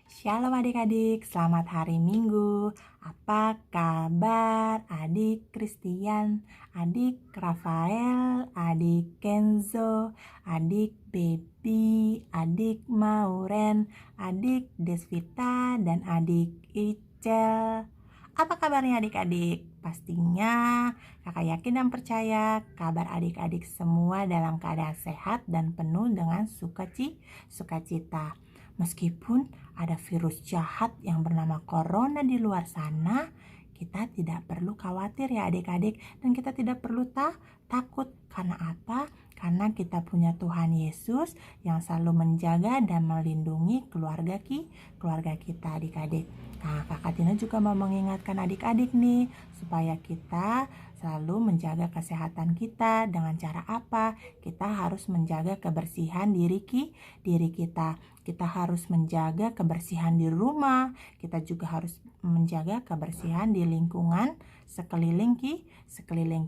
Shalom adik-adik, selamat hari Minggu. Apa kabar adik Christian, adik Rafael, adik Kenzo, adik Baby, adik Mauren, adik Desvita, dan adik Icel? Apa kabarnya adik-adik? Pastinya kakak yakin dan percaya kabar adik-adik semua dalam keadaan sehat dan penuh dengan sukacita. Meskipun ada virus jahat yang bernama corona di luar sana, kita tidak perlu khawatir ya adik-adik, dan kita tidak perlu takut. Karena apa? Karena kita punya Tuhan Yesus yang selalu menjaga dan melindungi keluarga kita adik-adik. Nah, Kakak Tina juga mau mengingatkan adik-adik nih, supaya kita selalu menjaga kesehatan kita. Dengan cara apa? Kita harus menjaga kebersihan diri kita. Kita harus menjaga kebersihan di rumah. Kita juga harus menjaga kebersihan di lingkungan sekeliling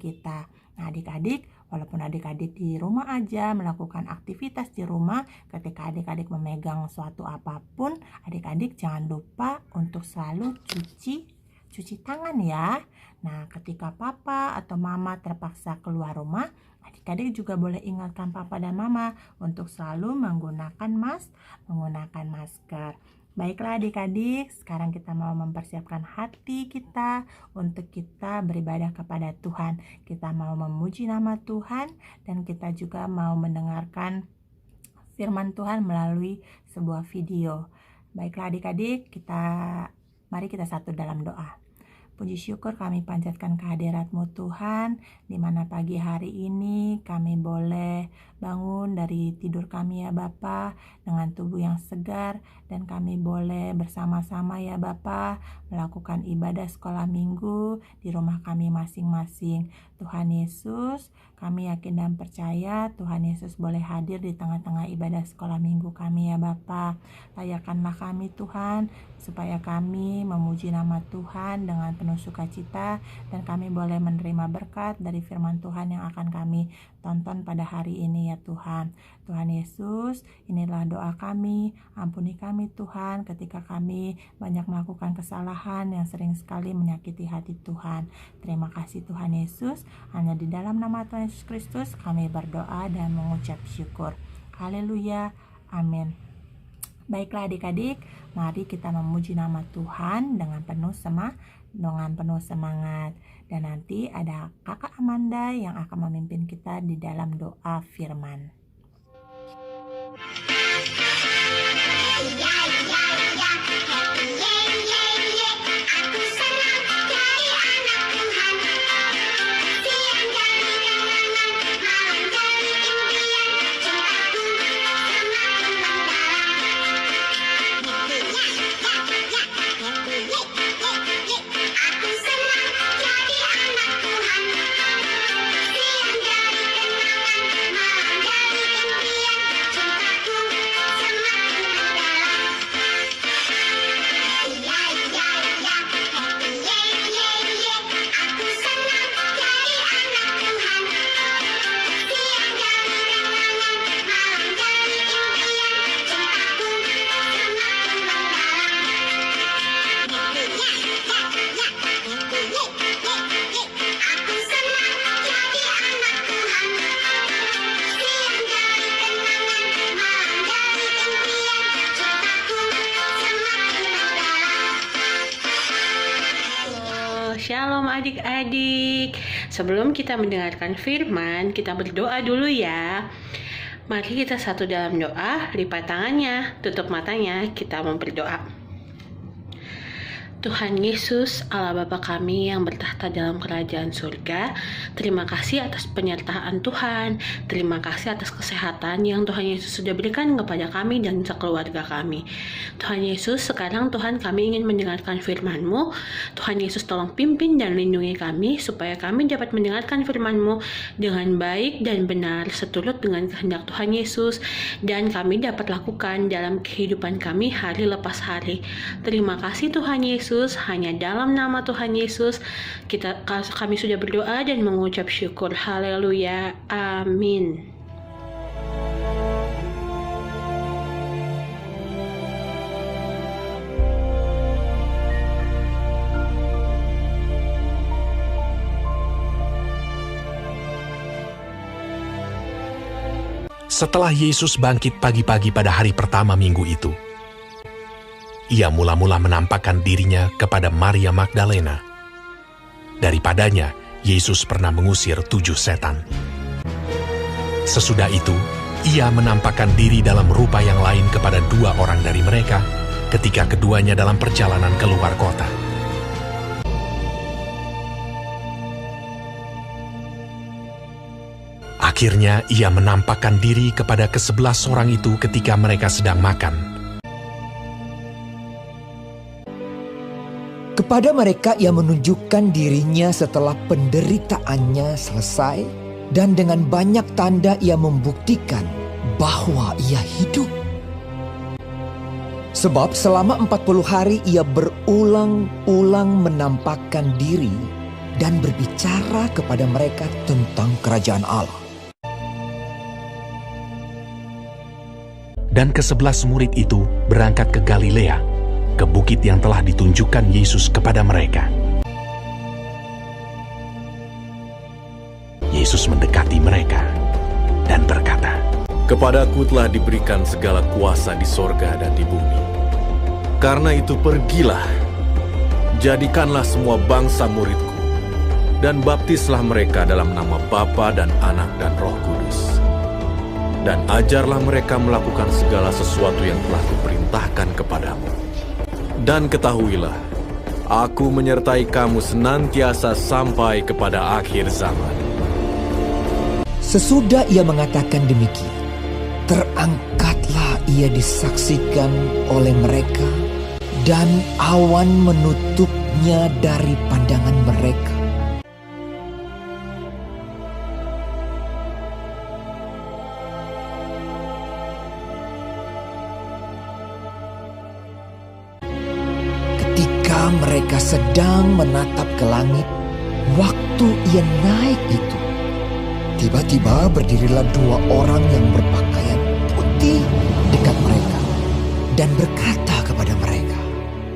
kita. Nah, adik-adik, walaupun adik-adik di rumah aja melakukan aktivitas di rumah, ketika adik-adik memegang suatu apapun, adik-adik jangan lupa untuk selalu cuci tangan ya. Nah, ketika papa atau mama terpaksa keluar rumah, adik-adik juga boleh ingatkan papa dan mama untuk selalu menggunakan masker. Baiklah adik-adik, sekarang kita mau mempersiapkan hati kita untuk kita beribadah kepada Tuhan. Kita mau memuji nama Tuhan, dan kita juga mau mendengarkan firman Tuhan melalui sebuah video. Baiklah adik-adik, mari kita satu dalam doa. Puji syukur kami panjatkan kehadirat-Mu Tuhan, di mana pagi hari ini kami boleh bangun dari tidur kami ya Bapa, dengan tubuh yang segar, dan kami boleh bersama-sama ya Bapa melakukan ibadah sekolah minggu di rumah kami masing-masing. Tuhan Yesus, kami yakin dan percaya Tuhan Yesus boleh hadir di tengah-tengah ibadah sekolah minggu kami ya Bapa. Layakkanlah kami Tuhan, supaya kami memuji nama Tuhan dengan penuh sukacita, dan kami boleh menerima berkat dari firman Tuhan yang akan kami tonton pada hari ini ya Tuhan. Tuhan Yesus, inilah doa kami. Ampuni kami Tuhan ketika kami banyak melakukan kesalahan yang sering sekali menyakiti hati Tuhan. Terima kasih Tuhan Yesus. Hanya di dalam nama Tuhan Yesus Kristus kami berdoa dan mengucap syukur. Haleluya. Amin. Baiklah adik-adik, mari kita memuji nama Tuhan dengan penuh semangat. Dan nanti ada Kakak Amanda yang akan memimpin kita di dalam doa firman. Shalom adik-adik. Sebelum kita mendengarkan firman, kita berdoa dulu ya. Mari kita satu dalam doa, lipat tangannya, tutup matanya, kita berdoa. Tuhan Yesus, Allah Bapa kami yang bertahta dalam kerajaan surga, terima kasih atas penyertaan Tuhan, terima kasih atas kesehatan yang Tuhan Yesus sudah berikan kepada kami dan sekeluarga kami. Tuhan Yesus, sekarang Tuhan kami ingin mendengarkan firman-Mu. Tuhan Yesus tolong pimpin dan lindungi kami, supaya kami dapat mendengarkan firman-Mu dengan baik dan benar, seturut dengan kehendak Tuhan Yesus, dan kami dapat lakukan dalam kehidupan kami hari lepas hari. Terima kasih Tuhan Yesus. Hanya dalam nama Tuhan Yesus kami sudah berdoa dan mengucap syukur. Haleluya. Amin. Setelah Yesus bangkit pagi-pagi pada hari pertama minggu itu, ia mula-mula menampakkan dirinya kepada Maria Magdalena. Daripadanya, Yesus pernah mengusir 7 setan. Sesudah itu, ia menampakkan diri dalam rupa yang lain kepada 2 orang dari mereka ketika keduanya dalam perjalanan keluar kota. Akhirnya ia menampakkan diri kepada ke-11 orang itu ketika mereka sedang makan. Kepada mereka ia menunjukkan dirinya setelah penderitaannya selesai, dan dengan banyak tanda ia membuktikan bahwa ia hidup. Sebab selama 40 hari ia berulang-ulang menampakkan diri dan berbicara kepada mereka tentang kerajaan Allah. Dan ke-11 murid itu berangkat ke Galilea, ke bukit yang telah ditunjukkan Yesus kepada mereka. Yesus mendekati mereka dan berkata, "Kepadaku telah diberikan segala kuasa di sorga dan di bumi. Karena itu pergilah, jadikanlah semua bangsa muridku, dan baptislah mereka dalam nama Bapa dan Anak dan Roh Kudus. Dan ajarlah mereka melakukan segala sesuatu yang telah kuperintahkan kepadamu. Dan ketahuilah, aku menyertai kamu senantiasa sampai kepada akhir zaman." Sesudah ia mengatakan demikian, terangkatlah ia disaksikan oleh mereka, dan awan menutupnya dari pandangan mereka. Ketika mereka sedang menatap ke langit, waktu ia naik itu, tiba-tiba berdirilah 2 orang yang berpakaian putih dekat mereka dan berkata kepada mereka,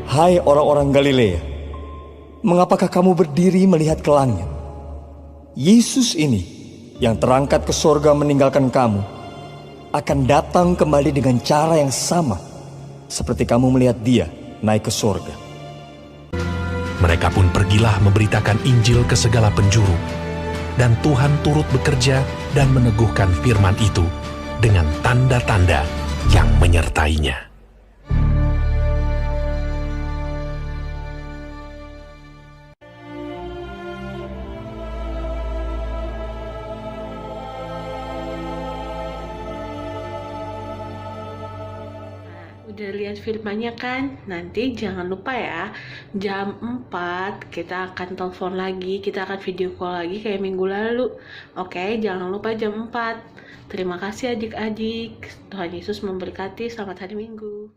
"Hai orang-orang Galilea, mengapakah kamu berdiri melihat ke langit? Yesus ini yang terangkat ke sorga meninggalkan kamu akan datang kembali dengan cara yang sama seperti kamu melihat dia naik ke sorga." Mereka pun pergilah memberitakan Injil ke segala penjuru, dan Tuhan turut bekerja dan meneguhkan firman itu dengan tanda-tanda yang menyertainya. Udah lihat filmnya kan? Nanti jangan lupa ya, jam 4 kita akan telepon lagi, kita akan video call lagi kayak minggu lalu. Oke, jangan lupa jam 4. Terima kasih adik-adik. Tuhan Yesus memberkati. Selamat hari Minggu.